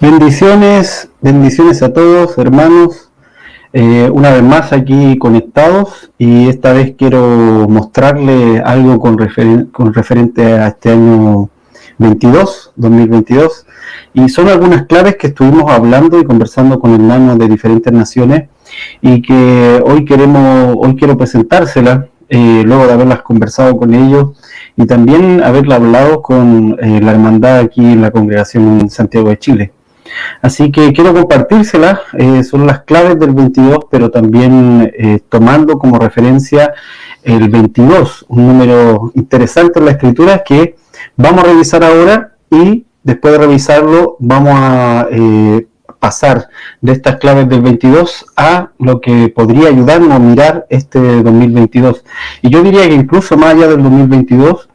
Bendiciones, bendiciones a todos, hermanos. Una vez más aquí conectados y esta vez quiero mostrarles algo con referente a este año 2022, y son algunas claves que estuvimos hablando y conversando con hermanos de diferentes naciones y que hoy quiero presentárselas, luego de haberlas conversado con ellos y también haberla hablado con la hermandad aquí en la congregación en Santiago de Chile. Así que quiero compartírselas, son las claves del 22, pero también tomando como referencia el 22, un número interesante en la escritura que vamos a revisar ahora, y después de revisarlo vamos a pasar de estas claves del 22 a lo que podría ayudarnos a mirar este 2022. Y yo diría que incluso más allá del 2022,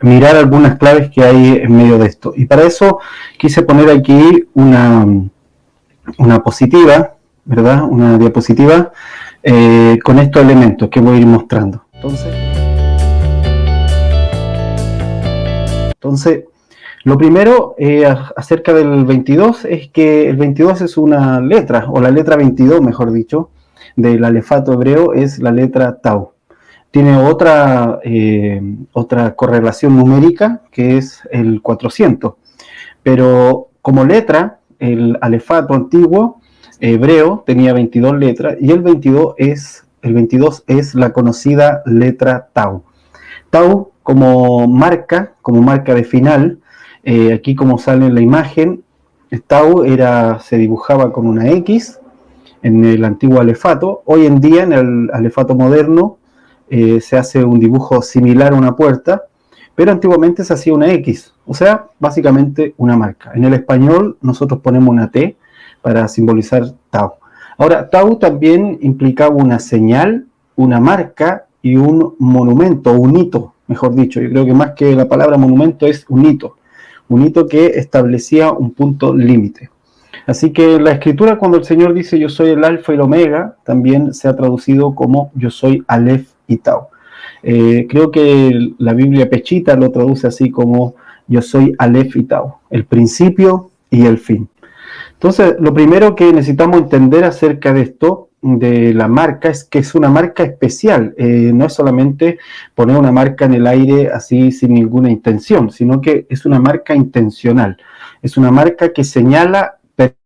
mirar algunas claves que hay en medio de esto. Y para eso quise poner aquí una positiva, ¿verdad? Una diapositiva con estos elementos que voy a ir mostrando. Entonces lo primero acerca del 22 es que el 22 es una letra, o la letra 22, mejor dicho, del alefato hebreo, es la letra Tau. Tiene otra correlación numérica que es el 400, pero como letra el alefato antiguo hebreo tenía 22 letras, y el 22 es la conocida letra Tau. Tau como marca de final, aquí como sale en la imagen, Tau se dibujaba con una X en el antiguo alefato. Hoy en día en el alefato moderno se hace un dibujo similar a una puerta, pero antiguamente se hacía una X, o sea, básicamente una marca. En el español nosotros ponemos una T para simbolizar Tau. Ahora, Tau también implicaba una señal, una marca y un monumento, un hito, mejor dicho. Yo creo que más que la palabra monumento es un hito que establecía un punto límite. Así que la escritura, cuando el Señor dice yo soy el alfa y el omega, también se ha traducido como yo soy Aleph y Tau. Creo que la Biblia Pechita lo traduce así como yo soy Aleph y Tau, el principio y el fin. Entonces, lo primero que necesitamos entender acerca de esto, de la marca, es que es una marca especial. No es solamente poner una marca en el aire así sin ninguna intención, sino que es una marca intencional. Es una marca que señala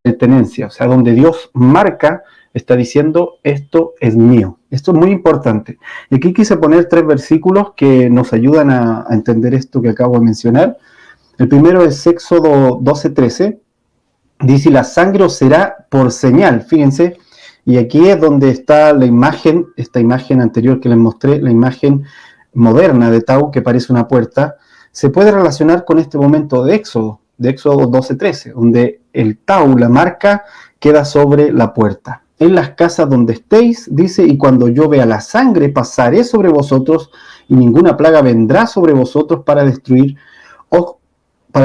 pertenencia, o sea, donde Dios marca, está diciendo esto es mío. Esto es muy importante. Y aquí quise poner 3 versículos que nos ayudan a entender esto que acabo de mencionar. El primero es Éxodo 12:13. Dice, la sangre os será por señal, fíjense, y aquí es donde está la imagen, esta imagen anterior que les mostré, la imagen moderna de Tau, que parece una puerta, se puede relacionar con este momento de Éxodo 12:13, donde el Tau, la marca, queda sobre la puerta. En las casas donde estéis, dice, y cuando yo vea la sangre, pasaré sobre vosotros, y ninguna plaga vendrá sobre vosotros para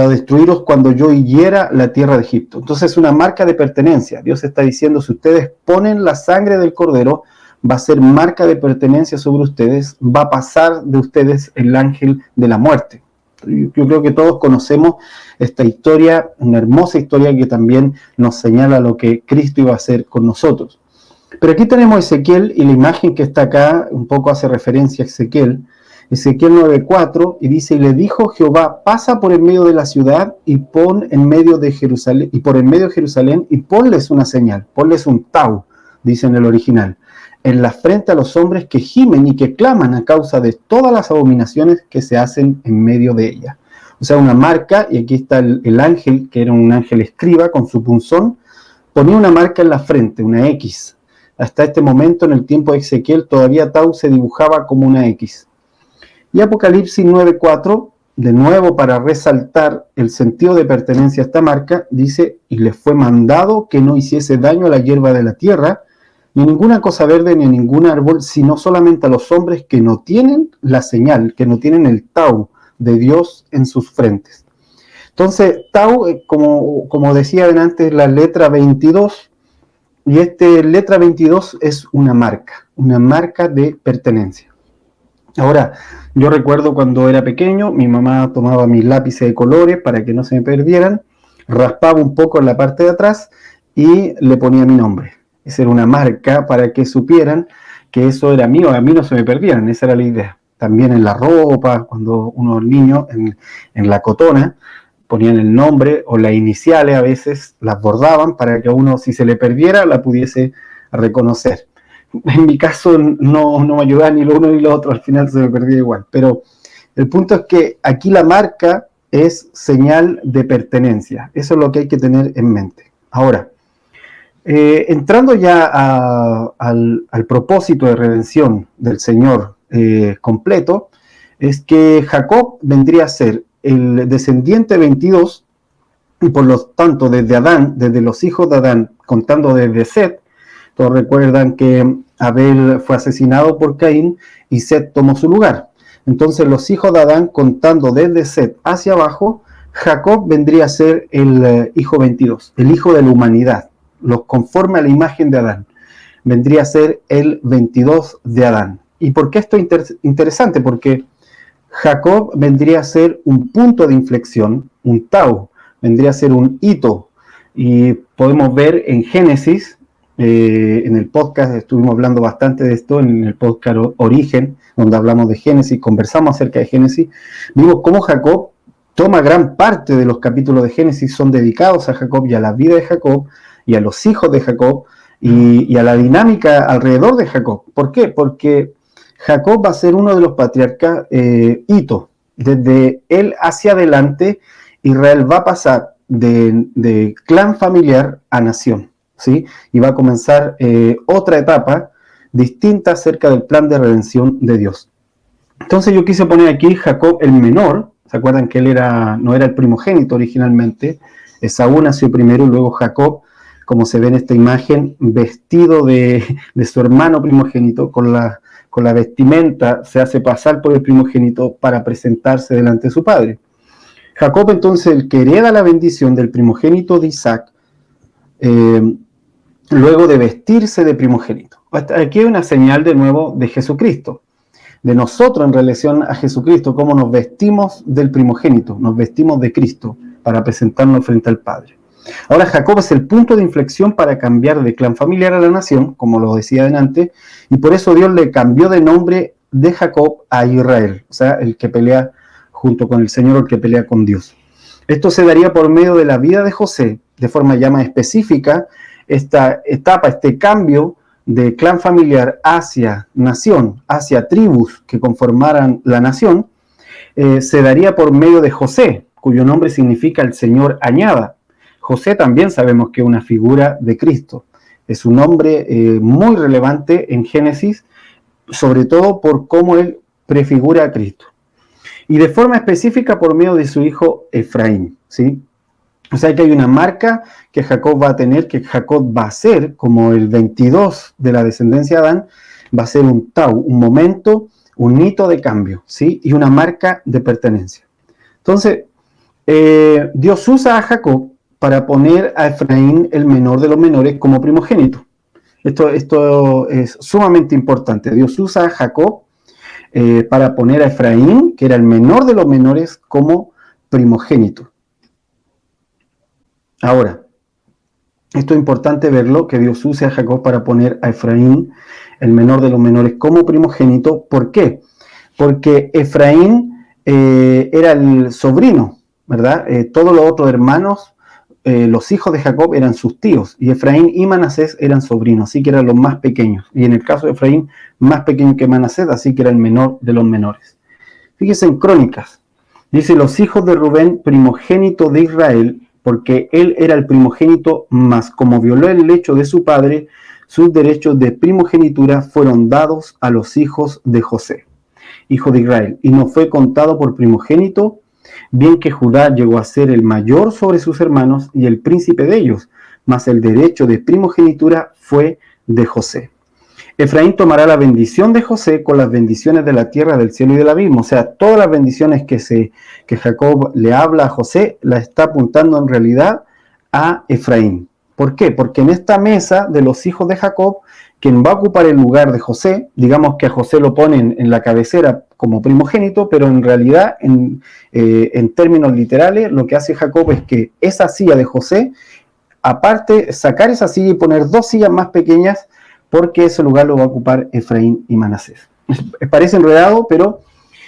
destruiros cuando yo hiera la tierra de Egipto. Entonces es una marca de pertenencia. Dios está diciendo, si ustedes ponen la sangre del cordero, va a ser marca de pertenencia sobre ustedes, va a pasar de ustedes el ángel de la muerte. Yo creo que todos conocemos esta historia, una hermosa historia que también nos señala lo que Cristo iba a hacer con nosotros. Pero aquí tenemos Ezequiel, y la imagen que está acá un poco hace referencia a Ezequiel 9:4, y dice, y le dijo Jehová, pasa por en medio de la ciudad y pon en medio de Jerusalén, y por en medio de Jerusalén, y ponles una señal, ponles un Tau, dice en el original, en la frente a los hombres que gimen y que claman a causa de todas las abominaciones que se hacen en medio de ella. O sea, una marca, y aquí está el ángel, que era un ángel escriba con su punzón, ponía una marca en la frente, una X. Hasta este momento, en el tiempo de Ezequiel, todavía Tau se dibujaba como una X. Y Apocalipsis 9:4, de nuevo para resaltar el sentido de pertenencia a esta marca, dice, y le fue mandado que no hiciese daño a la hierba de la tierra, ni a ninguna cosa verde, ni a ningún árbol, sino solamente a los hombres que no tienen la señal, que no tienen el Tau de Dios en sus frentes. Entonces, Tau, como decía antes, la letra 22, y esta letra 22 es una marca de pertenencia. Ahora, yo recuerdo cuando era pequeño, mi mamá tomaba mis lápices de colores para que no se me perdieran, raspaba un poco en la parte de atrás y le ponía mi nombre. Esa era una marca para que supieran que eso era mío, a mí no se me perdieran, esa era la idea. También en la ropa, cuando unos niños en la cotona ponían el nombre o las iniciales, a veces las bordaban para que a uno, si se le perdiera, la pudiese reconocer. En mi caso no me ayudaba ni lo uno ni lo otro, al final se me perdía igual. Pero el punto es que aquí la marca es señal de pertenencia. Eso es lo que hay que tener en mente. Ahora, entrando ya al propósito de redención del Señor completo, es que Jacob vendría a ser el descendiente 22, y por lo tanto desde Adán, desde los hijos de Adán, contando desde Set. Todos recuerdan que Abel fue asesinado por Caín y Set tomó su lugar. Entonces los hijos de Adán, contando desde Set hacia abajo, Jacob vendría a ser el hijo 22, el hijo de la humanidad, los conforme a la imagen de Adán. Vendría a ser el 22 de Adán. ¿Y por qué esto es interesante? Porque Jacob vendría a ser un punto de inflexión, un tau, vendría a ser un hito. Y podemos ver en Génesis, en el podcast estuvimos hablando bastante de esto, en el podcast Origen, donde hablamos de Génesis, conversamos acerca de Génesis, vimos cómo Jacob toma gran parte de los capítulos de Génesis, son dedicados a Jacob y a la vida de Jacob y a los hijos de Jacob y a la dinámica alrededor de Jacob. ¿Por qué? Porque Jacob va a ser uno de los patriarcas hito. Desde él hacia adelante, Israel va a pasar de clan familiar a nación, ¿sí? Y va a comenzar otra etapa distinta acerca del plan de redención de Dios. Entonces yo quise poner aquí Jacob el menor. ¿Se acuerdan que él no era el primogénito originalmente? Esaú nació primero y luego Jacob, como se ve en esta imagen, vestido de su hermano primogénito, con la vestimenta, se hace pasar por el primogénito para presentarse delante de su padre. Jacob, entonces, el que hereda la bendición del primogénito de Isaac, luego de vestirse de primogénito. Aquí hay una señal de nuevo de Jesucristo, de nosotros en relación a Jesucristo, cómo nos vestimos del primogénito, nos vestimos de Cristo para presentarnos frente al Padre. Ahora Jacob es el punto de inflexión para cambiar de clan familiar a la nación, como lo decía antes, y por eso Dios le cambió de nombre de Jacob a Israel, o sea, el que pelea junto con el Señor, el que pelea con Dios. Esto se daría por medio de la vida de José, de forma ya más específica, esta etapa, este cambio de clan familiar hacia nación, hacia tribus que conformaran la nación, se daría por medio de José, cuyo nombre significa el Señor añada. José también sabemos que es una figura de Cristo. Es un nombre muy relevante en Génesis, sobre todo por cómo él prefigura a Cristo. Y de forma específica por medio de su hijo Efraín, ¿sí? O sea que hay una marca que Jacob va a tener, que Jacob va a ser, como el 22 de la descendencia de Adán, va a ser un tau, un momento, un hito de cambio, ¿sí? Y una marca de pertenencia. Entonces, Dios usa a Jacob para poner a Efraín, el menor de los menores, como primogénito. Esto es sumamente importante. Dios usa a Jacob para poner a Efraín, que era el menor de los menores, como primogénito. Ahora, esto es importante verlo, que Dios use a Jacob para poner a Efraín, el menor de los menores, como primogénito. ¿Por qué? Porque Efraín era el sobrino, ¿verdad? Todos los otros hermanos, los hijos de Jacob eran sus tíos, y Efraín y Manasés eran sobrinos, así que eran los más pequeños. Y en el caso de Efraín, más pequeño que Manasés, así que era el menor de los menores. Fíjese en Crónicas, dice: los hijos de Rubén, primogénito de Israel, porque él era el primogénito, mas como violó el lecho de su padre, sus derechos de primogenitura fueron dados a los hijos de José, hijo de Israel, y no fue contado por primogénito, bien que Judá llegó a ser el mayor sobre sus hermanos y el príncipe de ellos, mas el derecho de primogenitura fue de José. Efraín tomará la bendición de José con las bendiciones de la tierra, del cielo y del abismo. O sea, todas las bendiciones que Jacob le habla a José, las está apuntando en realidad a Efraín. ¿Por qué? Porque en esta mesa de los hijos de Jacob, quien va a ocupar el lugar de José, digamos que a José lo ponen en la cabecera como primogénito, pero en realidad, en términos literales, lo que hace Jacob es que esa silla de José, aparte, sacar esa silla y poner dos sillas más pequeñas, porque ese lugar lo va a ocupar Efraín y Manasés. Parece enredado, pero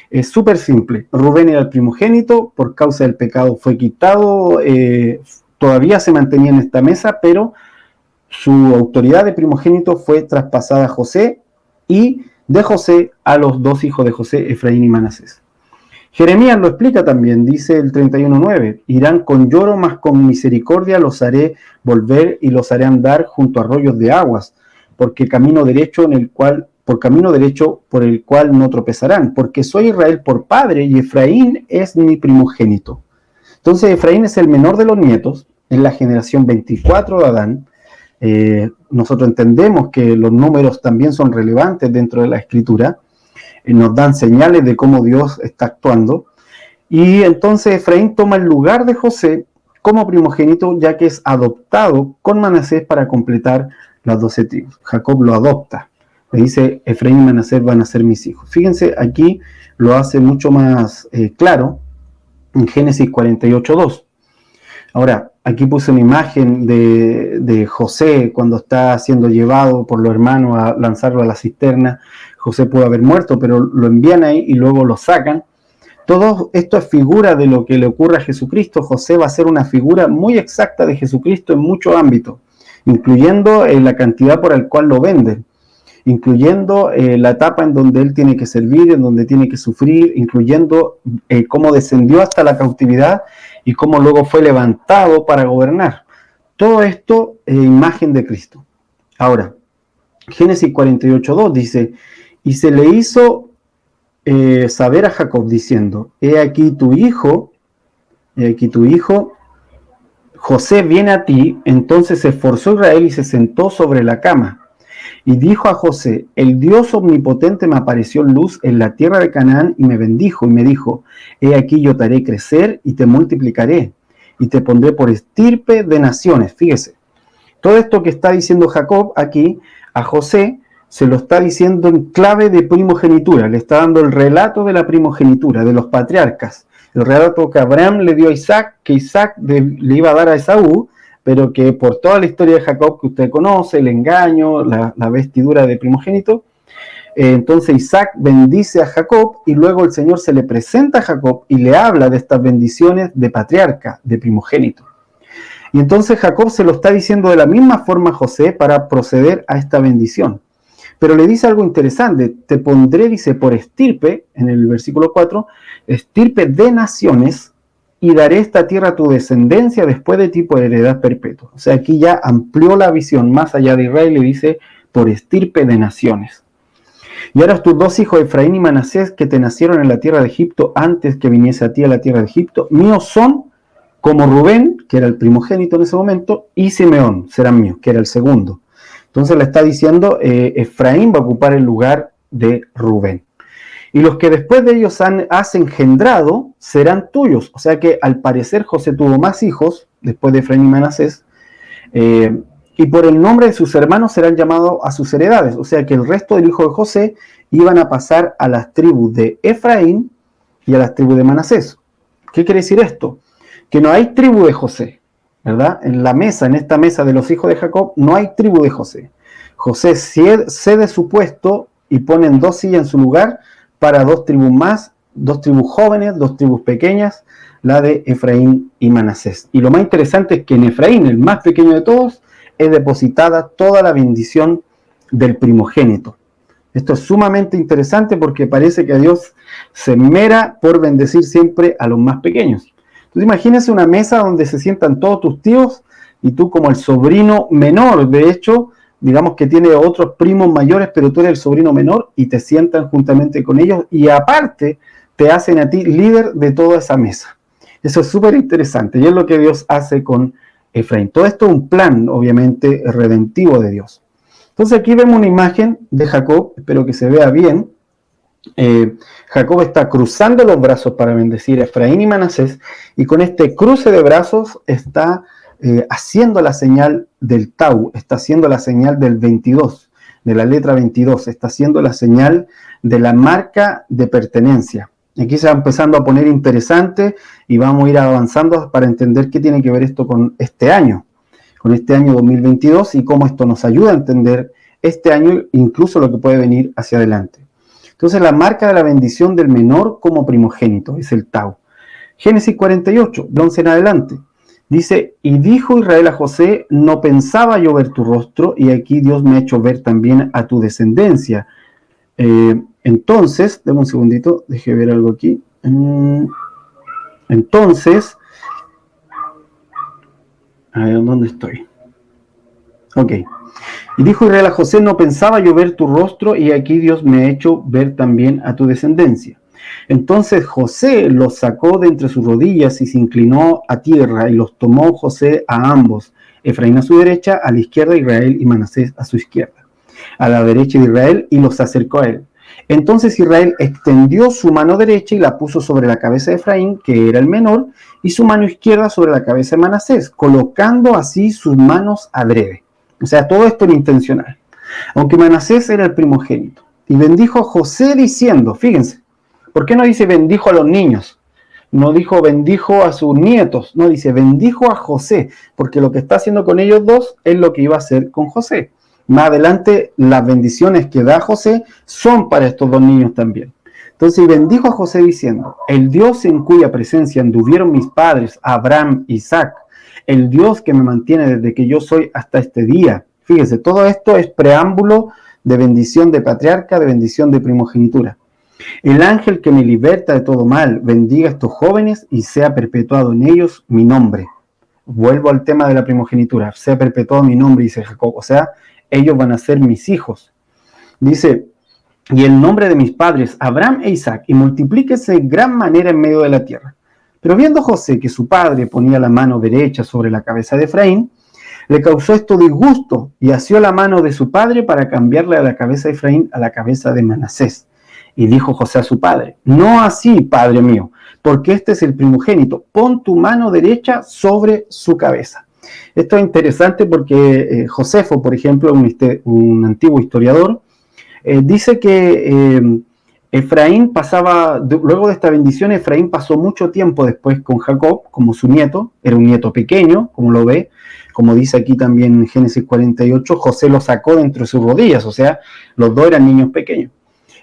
es súper simple. Rubén era el primogénito, por causa del pecado fue quitado, todavía se mantenía en esta mesa, pero su autoridad de primogénito fue traspasada a José, y de José a los dos hijos de José, Efraín y Manasés. Jeremías lo explica también, dice el 31:9, irán con lloro, mas con misericordia los haré volver y los haré andar junto a arroyos de aguas, porque camino derecho por el cual no tropezarán, porque soy Israel por padre y Efraín es mi primogénito. Entonces Efraín es el menor de los nietos, es la generación 24 de Adán. Nosotros entendemos que los números también son relevantes dentro de la escritura, nos dan señales de cómo Dios está actuando, y entonces Efraín toma el lugar de José como primogénito, ya que es adoptado con Manasés para completar las 12 tribus. Jacob lo adopta, le dice: Efraín y Manasés van a ser mis hijos. Fíjense, aquí lo hace mucho más claro en Génesis 48:2. Ahora, aquí puse una imagen de José cuando está siendo llevado por los hermanos a lanzarlo a la cisterna. José pudo haber muerto, pero lo envían ahí y luego lo sacan. Todo esto es figura de lo que le ocurre a Jesucristo. José va a ser una figura muy exacta de Jesucristo en muchos ámbitos, incluyendo la cantidad por la cual lo venden, incluyendo la etapa en donde él tiene que servir, en donde tiene que sufrir, incluyendo cómo descendió hasta la cautividad y cómo luego fue levantado para gobernar. Todo esto es imagen de Cristo. Ahora, Génesis 48:2 dice: y se le hizo saber a Jacob diciendo: he aquí tu hijo, José viene a ti. Entonces se esforzó Israel y se sentó sobre la cama. Y dijo a José: el Dios omnipotente me apareció en luz en la tierra de Canaán y me bendijo y me dijo: he aquí yo te haré crecer y te multiplicaré y te pondré por estirpe de naciones. Fíjese, todo esto que está diciendo Jacob aquí a José se lo está diciendo en clave de primogenitura, le está dando el relato de la primogenitura, de los patriarcas, el relato que Abraham le dio a Isaac, que Isaac le iba a dar a Esaú, pero que por toda la historia de Jacob que usted conoce, el engaño, la vestidura de primogénito, entonces Isaac bendice a Jacob y luego el Señor se le presenta a Jacob y le habla de estas bendiciones de patriarca, de primogénito. Y entonces Jacob se lo está diciendo de la misma forma a José para proceder a esta bendición. Pero le dice algo interesante: te pondré, dice, por estirpe, en el versículo 4, estirpe de naciones, y daré esta tierra a tu descendencia después de ti por heredad perpetua. O sea, aquí ya amplió la visión más allá de Israel, le dice: por estirpe de naciones. Y ahora tus dos hijos, Efraín y Manasés, que te nacieron en la tierra de Egipto antes que viniese a ti a la tierra de Egipto, míos son, como Rubén, que era el primogénito en ese momento, y Simeón serán míos, que era el segundo. Entonces le está diciendo, Efraín va a ocupar el lugar de Rubén. Y los que después de ellos has engendrado serán tuyos. O sea que al parecer José tuvo más hijos después de Efraín y Manasés, y por el nombre de sus hermanos serán llamados a sus heredades. O sea que el resto del hijo de José iban a pasar a las tribus de Efraín y a las tribus de Manasés. ¿Qué quiere decir esto? Que no hay tribu de José, ¿verdad? En la mesa, en esta mesa de los hijos de Jacob, no hay tribu de José. José cede su puesto y ponen dos sillas en su lugar para dos tribus más, dos tribus jóvenes, dos tribus pequeñas, la de Efraín y Manasés. Y lo más interesante es que en Efraín, el más pequeño de todos, es depositada toda la bendición del primogénito. Esto es sumamente interesante porque parece que Dios se esmera por bendecir siempre a los más pequeños. Entonces imagínense una mesa donde se sientan todos tus tíos y tú como el sobrino menor, de hecho, digamos que tiene otros primos mayores, pero tú eres el sobrino menor y te sientan juntamente con ellos y aparte te hacen a ti líder de toda esa mesa. Eso es súper interesante y es lo que Dios hace con Efraín. Todo esto es un plan, obviamente, redentivo de Dios. Entonces aquí vemos una imagen de Jacob, espero que se vea bien. Jacob está cruzando los brazos para bendecir a Efraín y Manasés, y con este cruce de brazos está haciendo la señal del Tau, está haciendo la señal del 22. de la letra 22, está haciendo la señal de la marca de pertenencia. Aquí se va empezando a poner interesante y vamos a ir avanzando para entender qué tiene que ver esto con este año 2022 y cómo esto nos ayuda a entender este año, incluso lo que puede venir hacia adelante. Entonces, la marca de la bendición del menor como primogénito es el Tau. Génesis 48, de 11 en adelante. Dice, y dijo Israel a José, no pensaba yo ver tu rostro, y aquí Dios me ha hecho ver también a tu descendencia. Entonces, dame un segundito, deje ver algo aquí. Entonces, a ver, ¿dónde estoy? Ok. Y dijo Israel a José, no pensaba yo ver tu rostro, y aquí Dios me ha hecho ver también a tu descendencia. Entonces José los sacó de entre sus rodillas y se inclinó a tierra, y los tomó José a ambos, Efraín a su derecha, a la izquierda de Israel, y Manasés a su izquierda, a la derecha de Israel, y los acercó a él. Entonces Israel extendió su mano derecha y la puso sobre la cabeza de Efraín, que era el menor, y su mano izquierda sobre la cabeza de Manasés, colocando así sus manos adrede. O sea, todo esto era intencional. Aunque Manasés era el primogénito. Y bendijo a José diciendo, fíjense, ¿por qué no dice bendijo a los niños? No dijo bendijo a sus nietos, no, dice bendijo a José, porque lo que está haciendo con ellos dos es lo que iba a hacer con José. Más adelante, las bendiciones que da José son para estos dos niños también. Entonces, bendijo a José diciendo, el Dios en cuya presencia anduvieron mis padres, Abraham, Isaac, el Dios que me mantiene desde que yo soy hasta este día. Fíjese, todo esto es preámbulo de bendición de patriarca, de bendición de primogenitura. El ángel que me liberta de todo mal, bendiga a estos jóvenes y sea perpetuado en ellos mi nombre. Vuelvo al tema de la primogenitura, sea perpetuado mi nombre, dice Jacob, o sea, ellos van a ser mis hijos. Dice, y el nombre de mis padres, Abraham e Isaac, y multiplíquese en gran manera en medio de la tierra. Pero viendo José que su padre ponía la mano derecha sobre la cabeza de Efraín, le causó esto disgusto y asió la mano de su padre para cambiarle a la cabeza de Efraín a la cabeza de Manasés. Y dijo José a su padre, no así, padre mío, porque este es el primogénito, pon tu mano derecha sobre su cabeza. Esto es interesante porque Josefo, por ejemplo, un antiguo historiador, dice que Efraín pasaba, luego de esta bendición, Efraín pasó mucho tiempo después con Jacob como su nieto, era un nieto pequeño, como lo ve, como dice aquí también en Génesis 48, José lo sacó de entre sus rodillas, o sea, los dos eran niños pequeños.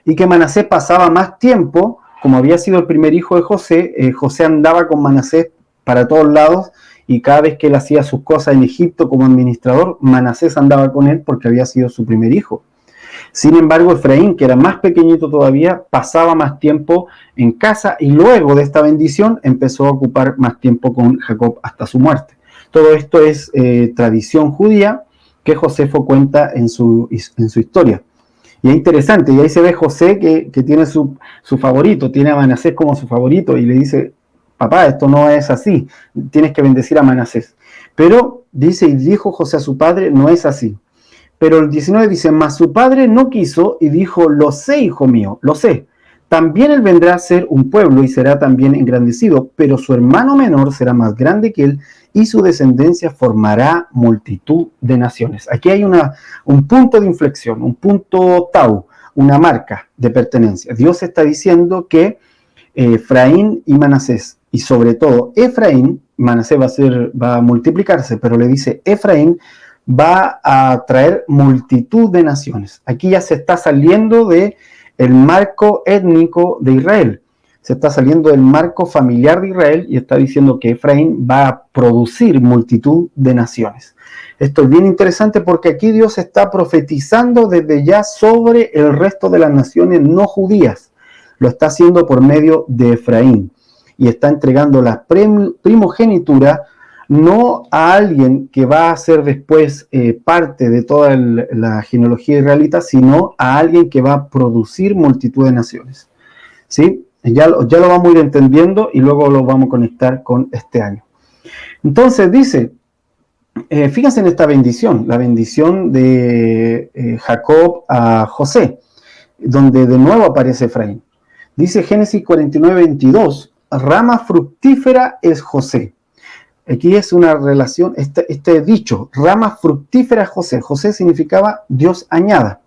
Y que Manasés pasaba más tiempo, como había sido el primer hijo de José, José andaba con Manasés para todos lados, y cada vez que él hacía sus cosas en Egipto como administrador, Manasés andaba con él porque había sido su primer hijo. Sin embargo, Efraín, que era más pequeñito todavía, pasaba más tiempo en casa y luego de esta bendición empezó a ocupar más tiempo con Jacob hasta su muerte. Todo esto es tradición judía que Josefo cuenta en su historia. Y es interesante, y ahí se ve José que tiene su favorito, tiene a Manasés como su favorito y le dice, papá, esto no es así, tienes que bendecir a Manasés. Pero dice, y dijo José a su padre, no es así. Pero el 19 dice, mas su padre no quiso y dijo, lo sé, hijo mío, lo sé. También él vendrá a ser un pueblo y será también engrandecido, pero su hermano menor será más grande que él y su descendencia formará multitud de naciones. Aquí hay un punto de inflexión, un punto tau, una marca de pertenencia. Dios está diciendo que Efraín y Manasés, y sobre todo Efraín, Manasés va a multiplicarse, pero le dice Efraín, va a traer multitud de naciones. Aquí ya se está saliendo del marco étnico de Israel. Se está saliendo del marco familiar de Israel y está diciendo que Efraín va a producir multitud de naciones. Esto es bien interesante porque aquí Dios está profetizando desde ya sobre el resto de las naciones no judías. Lo está haciendo por medio de Efraín y está entregando la primogenitura no a alguien que va a ser después parte de toda la genealogía israelita, sino a alguien que va a producir multitud de naciones. ¿Sí? Ya lo vamos a ir entendiendo y luego lo vamos a conectar con este año. Entonces dice, fíjense en esta bendición, la bendición de Jacob a José, donde de nuevo aparece Efraín. Dice Génesis 49:22, rama fructífera es José. Aquí es una relación, este dicho, rama fructífera José. José significaba Dios añada.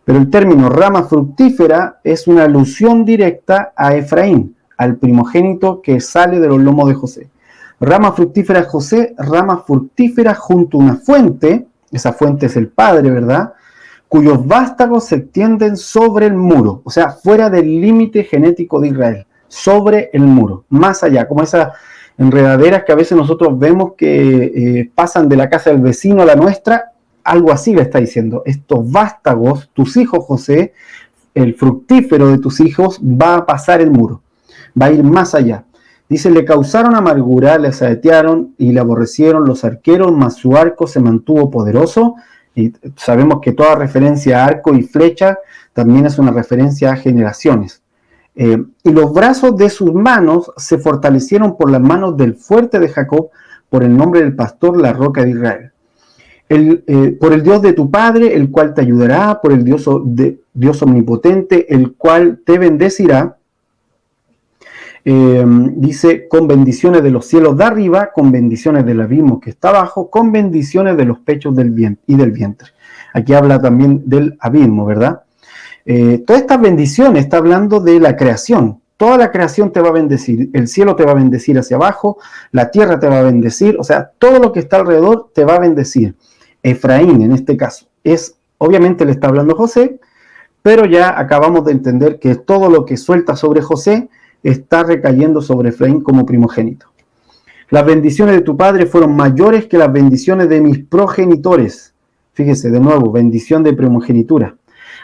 Pero el término rama fructífera es una alusión directa a Efraín, al primogénito que sale de los lomos de José. Rama fructífera José, rama fructífera junto a una fuente, esa fuente es el padre, ¿verdad?, cuyos vástagos se extienden sobre el muro, o sea, fuera del límite genético de Israel, sobre el muro, más allá, como esas enredaderas que a veces nosotros vemos que pasan de la casa del vecino a la nuestra, algo así le está diciendo. Estos vástagos, tus hijos, José, el fructífero de tus hijos, va a pasar el muro, va a ir más allá. Dice, le causaron amargura, le asaetearon y le aborrecieron los arqueros, mas su arco se mantuvo poderoso. Y sabemos que toda referencia a arco y flecha también es una referencia a generaciones. Y los brazos de sus manos se fortalecieron por las manos del fuerte de Jacob, por el nombre del pastor, la roca de Israel. Por el Dios de tu padre, el cual te ayudará, por el Dios omnipotente, el cual te bendecirá. Dice, con bendiciones de los cielos de arriba, con bendiciones del abismo que está abajo, con bendiciones de los pechos del vientre. Aquí habla también del abismo, ¿verdad? Todas estas bendiciones está hablando de la creación. Toda la creación te va a bendecir. El cielo te va a bendecir hacia abajo, la tierra te va a bendecir, o sea, todo lo que está alrededor te va a bendecir. Efraín, en este caso, obviamente le está hablando José, pero ya acabamos de entender que todo lo que suelta sobre José está recayendo sobre Efraín como primogénito. Las bendiciones de tu padre fueron mayores que las bendiciones de mis progenitores. Fíjese, de nuevo, bendición de primogenitura.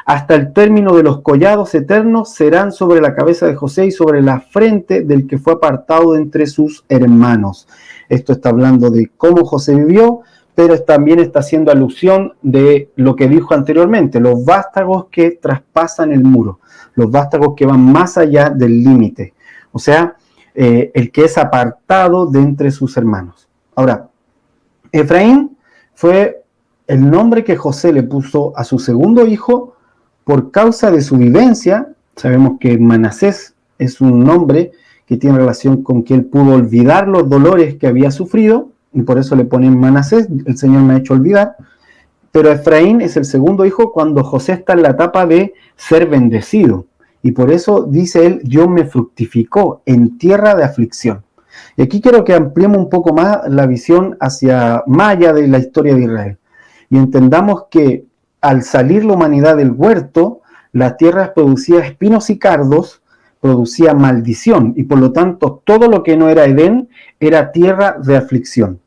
Hasta el término de los collados eternos serán sobre la cabeza de José y sobre la frente del que fue apartado entre sus hermanos. Esto está hablando de cómo José vivió, pero también está haciendo alusión de lo que dijo anteriormente, los vástagos que traspasan el muro, los vástagos que van más allá del límite, o sea, el que es apartado de entre sus hermanos. Ahora, Efraín fue el nombre que José le puso a su segundo hijo por causa de su vivencia. Sabemos que Manasés es un nombre que tiene relación con que él pudo olvidar los dolores que había sufrido, y por eso le ponen Manasés, el Señor me ha hecho olvidar. Pero Efraín es el segundo hijo cuando José está en la etapa de ser bendecido. Y por eso dice él, Dios me fructificó en tierra de aflicción. Y aquí quiero que ampliemos un poco más la visión hacia más allá de la historia de Israel. Y entendamos que al salir la humanidad del huerto, la tierra producía espinos y cardos, producía maldición. Y por lo tanto, todo lo que no era Edén era tierra de aflicción.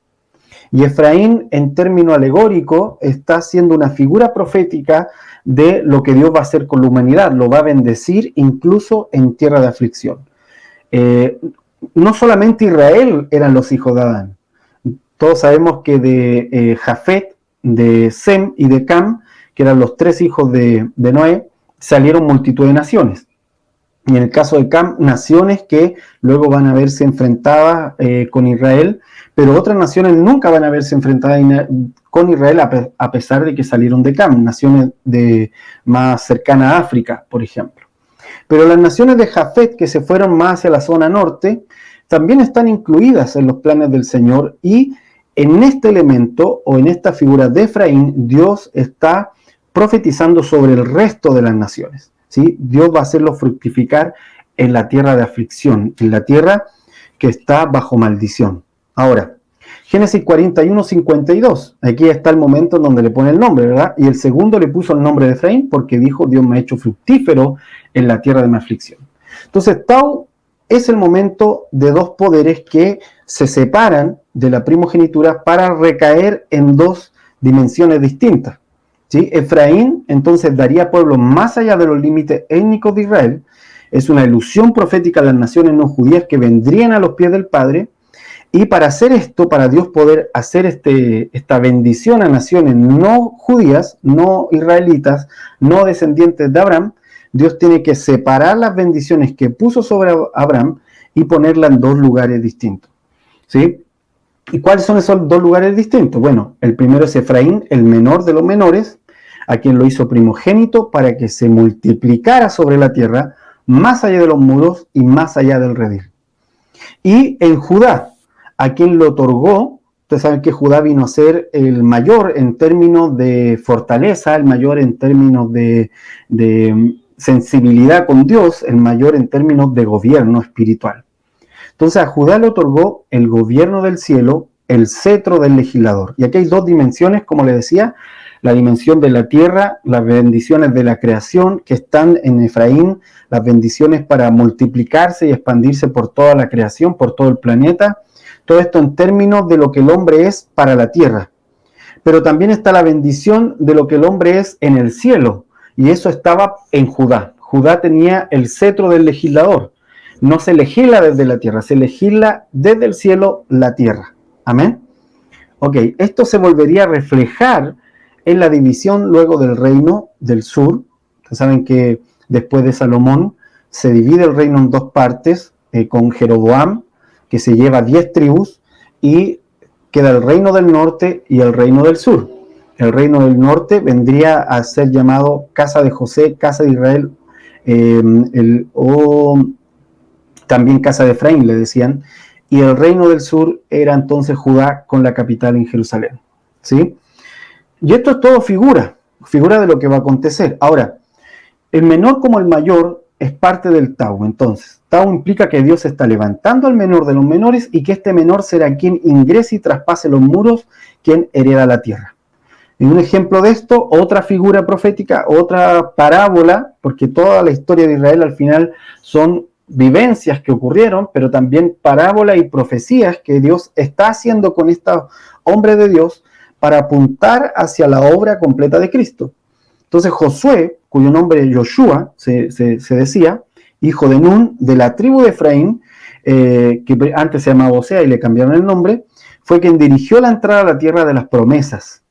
Y Efraín, en término alegórico, está haciendo una figura profética de lo que Dios va a hacer con la humanidad. Lo va a bendecir incluso en tierra de aflicción. No solamente Israel eran los hijos de Adán. Todos sabemos que de Jafet, de Sem y de Cam, que eran los tres hijos de Noé, salieron multitud de naciones. Y en el caso de Cam, naciones que luego van a verse enfrentadas con Israel, pero otras naciones nunca van a verse enfrentadas con Israel a pesar de que salieron de Cam, naciones más cercanas a África, por ejemplo. Pero las naciones de Jafet, que se fueron más hacia la zona norte, también están incluidas en los planes del Señor, y en este elemento o en esta figura de Efraín, Dios está profetizando sobre el resto de las naciones. ¿Sí? Dios va a hacerlo fructificar en la tierra de aflicción, en la tierra que está bajo maldición. Ahora, Génesis 41, 52. Aquí está el momento en donde le pone el nombre, ¿verdad? Y el segundo le puso el nombre de Efraín porque dijo, Dios me ha hecho fructífero en la tierra de mi aflicción. Entonces, Tau es el momento de dos poderes que se separan de la primogenitura para recaer en dos dimensiones distintas. ¿Sí? Efraín entonces daría pueblo más allá de los límites étnicos de Israel. Es una ilusión profética de las naciones no judías que vendrían a los pies del Padre. Y para hacer esto, para Dios poder hacer esta bendición a naciones no judías, no israelitas, no descendientes de Abraham, Dios tiene que separar las bendiciones que puso sobre Abraham y ponerlas en dos lugares distintos. ¿Sí? ¿Y cuáles son esos dos lugares distintos? Bueno, el primero es Efraín, el menor de los menores, a quien lo hizo primogénito para que se multiplicara sobre la tierra, más allá de los muros y más allá del redil. Y en Judá, a quien le otorgó Ustedes saben que Judá vino a ser el mayor en términos de fortaleza, el mayor en términos de sensibilidad con Dios, el mayor en términos de gobierno espiritual. Entonces a Judá le otorgó el gobierno del cielo, el cetro del legislador. Y aquí hay dos dimensiones, como les decía, la dimensión de la tierra, las bendiciones de la creación que están en Efraín, las bendiciones para multiplicarse y expandirse por toda la creación, por todo el planeta. Todo esto en términos de lo que el hombre es para la tierra. Pero también está la bendición de lo que el hombre es en el cielo. Y eso estaba en Judá. Judá tenía el cetro del legislador. No se legisla desde la tierra, se legisla desde el cielo la tierra. Amén. Ok, esto se volvería a reflejar en la división luego del reino del sur. Ustedes saben que después de Salomón se divide el reino en dos partes, con Jeroboam, que se lleva 10 tribus, y queda el reino del norte y el reino del sur. El reino del norte vendría a ser llamado casa de José, casa de Israel, o también casa de Efraín, le decían, y el reino del sur era entonces Judá con la capital en Jerusalén. ¿Sí? Y esto es todo figura de lo que va a acontecer. Ahora, el menor como el mayor es parte del Tau. Entonces, Tau implica que Dios está levantando al menor de los menores y que este menor será quien ingrese y traspase los muros, quien hereda la tierra. Y un ejemplo de esto, otra figura profética, otra parábola, porque toda la historia de Israel al final son vivencias que ocurrieron, pero también parábolas y profecías que Dios está haciendo con estos hombres de Dios para apuntar hacia la obra completa de Cristo. Entonces Josué, cuyo nombre Yoshua se decía, hijo de Nun, de la tribu de Efraín, que antes se llamaba Osea y le cambiaron el nombre, fue quien dirigió la entrada a la tierra de las promesas.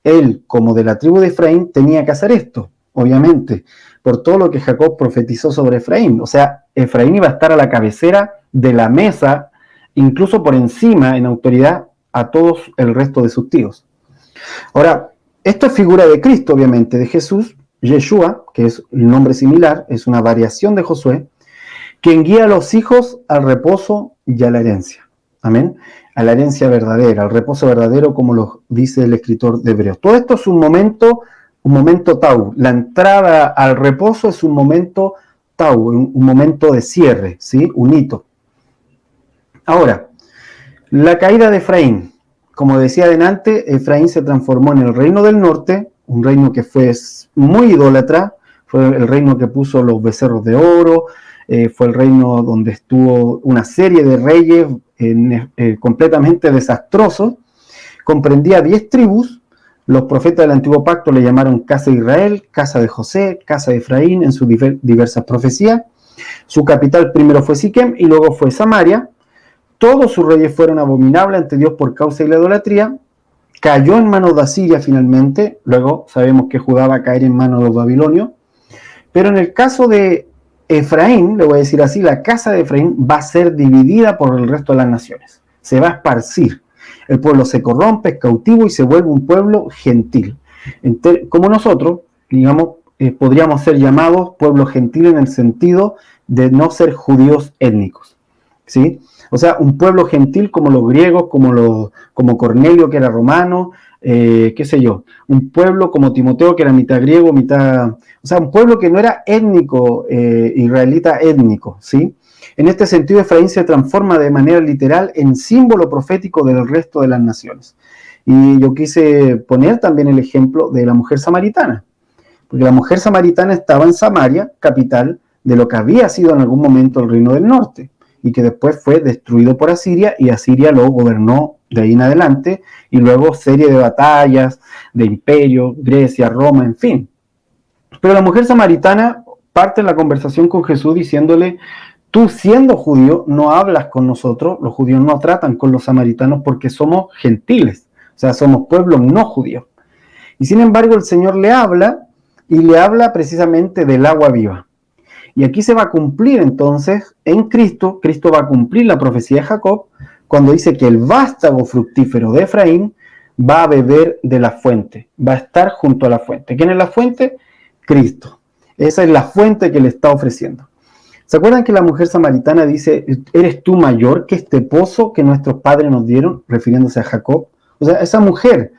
Él, como de la tribu de Efraín, tenía que hacer esto, obviamente, por todo lo que Jacob profetizó sobre Efraín. O sea, Efraín iba a estar a la cabecera de la mesa, incluso por encima, en autoridad, a todos el resto de sus tíos. Ahora, esto es figura de Cristo, obviamente, de Jesús, Yeshua, que es un nombre similar, es una variación de Josué, quien guía a los hijos al reposo y a la herencia. Amén. A la herencia verdadera, al reposo verdadero, como lo dice el escritor de Hebreos. Todo esto es un momento tau. La entrada al reposo es un momento tau, un momento de cierre, ¿sí? Un hito. Ahora, la caída de Efraín. Como decía adelante, Efraín se transformó en el reino del norte, un reino que fue muy idólatra, fue el reino que puso los becerros de oro, fue el reino donde estuvo una serie de reyes completamente desastrosos, comprendía 10 tribus, los profetas del antiguo pacto le llamaron casa de Israel, casa de José, casa de Efraín en sus diversas profecías. Su capital primero fue Siquem y luego fue Samaria. Todos sus reyes fueron abominables ante Dios por causa de la idolatría. Cayó en manos de Asiria finalmente. Luego sabemos que Judá va a caer en manos de los babilonios. Pero en el caso de Efraín, le voy a decir así, la casa de Efraín va a ser dividida por el resto de las naciones. Se va a esparcir. El pueblo se corrompe, es cautivo y se vuelve un pueblo gentil. Como nosotros, digamos, podríamos ser llamados pueblo gentil en el sentido de no ser judíos étnicos. ¿Sí? O sea, un pueblo gentil como los griegos, como Cornelio, que era romano, qué sé yo, un pueblo como Timoteo, que era mitad griego, o sea, un pueblo que no era étnico, israelita étnico, ¿sí? En este sentido, Efraín se transforma de manera literal en símbolo profético del resto de las naciones. Y yo quise poner también el ejemplo de la mujer samaritana, porque la mujer samaritana estaba en Samaria, capital de lo que había sido en algún momento el reino del norte, y que después fue destruido por Asiria, y Asiria lo gobernó de ahí en adelante, y luego serie de batallas, de imperio, Grecia, Roma, en fin. Pero la mujer samaritana parte en la conversación con Jesús diciéndole: tú siendo judío no hablas con nosotros, los judíos no tratan con los samaritanos porque somos gentiles, o sea, somos pueblos no judíos. Y sin embargo el Señor le habla, y le habla precisamente del agua viva. Y aquí se va a cumplir entonces en Cristo, Cristo va a cumplir la profecía de Jacob, cuando dice que el vástago fructífero de Efraín va a beber de la fuente, va a estar junto a la fuente. ¿Quién es la fuente? Cristo. Esa es la fuente que le está ofreciendo. ¿Se acuerdan que la mujer samaritana dice, ¿eres tú mayor que este pozo que nuestros padres nos dieron? Refiriéndose a Jacob. O sea, esa mujer